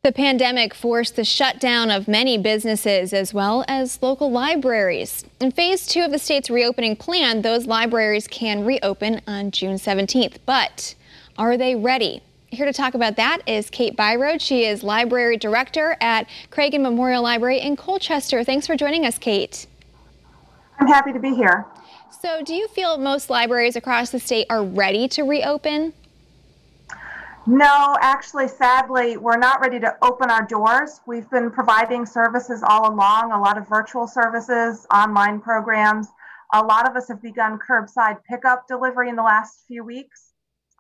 The pandemic forced the shutdown of many businesses as well as local libraries. In phase 2 of the state's reopening plan, those libraries can reopen on June 17th. But are they ready? Here to talk about that is Kate Byroade. She is library director at Cragin Memorial Library in Colchester. Thanks for joining us, Kate. I'm happy to be here. So do you feel most libraries across the state are ready to reopen? No, actually, sadly, we're not ready to open our doors. We've been providing services all along, a lot of virtual services, online programs. A lot of us have begun curbside pickup delivery in the last few weeks.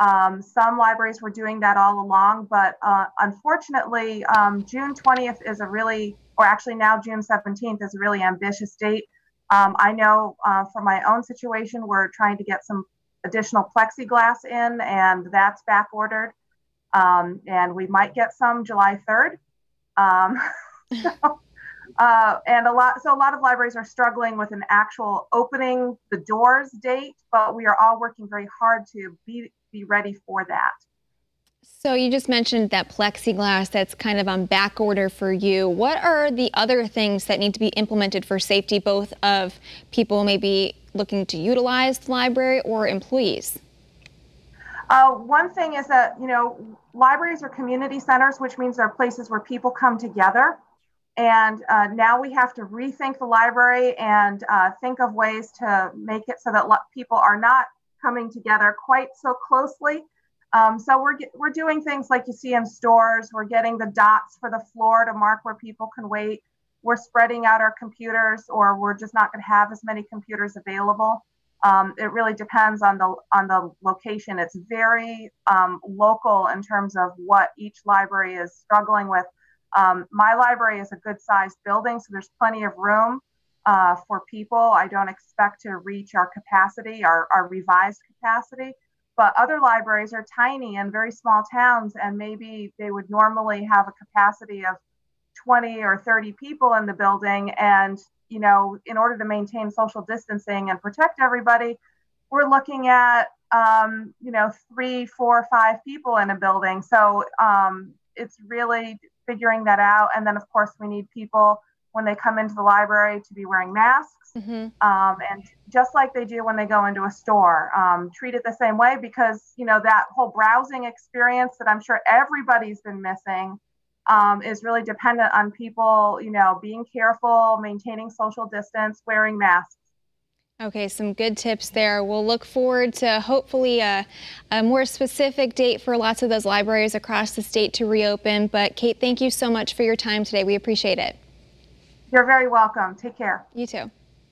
Some libraries were doing that all along, but unfortunately, June 20th is a really, or actually now June 17th is a really ambitious date. I know for my own situation, we're trying to get some additional plexiglass in, and that's back ordered. And we might get some July 3rd. And a lot of libraries are struggling with an actual opening the doors date, but we are all working very hard to be ready for that. So you just mentioned that plexiglass that's kind of on back order for you. What are the other things that need to be implemented for safety, both of people maybe looking to utilize the library or employees? One thing is that, libraries are community centers, which means they're places where people come together. And now we have to rethink the library and think of ways to make it so that people are not coming together quite so closely. So we're doing things like you see in stores. We're getting the dots for the floor to mark where people can wait. We're spreading out our computers, or we're just not going to have as many computers available. It really depends on the location. It's very local in terms of what each library is struggling with. My library is a good sized building, so there's plenty of room for people. I don't expect to reach our capacity, our revised capacity, but other libraries are tiny and very small towns, and maybe they would normally have a capacity of 20 or 30 people in the building. And in order to maintain social distancing and protect everybody, we're looking at, 3, 4, 5 people in a building. So it's really figuring that out. And then, of course, we need people when they come into the library to be wearing masks. Mm-hmm. And just like they do when they go into a store, treat it the same way, because, that whole browsing experience that I'm sure everybody's been missing is really dependent on people, being careful, maintaining social distance, wearing masks. Okay, some good tips there. We'll look forward to hopefully a more specific date for lots of those libraries across the state to reopen. But Kate, thank you so much for your time today. We appreciate it. You're very welcome. Take care. You too.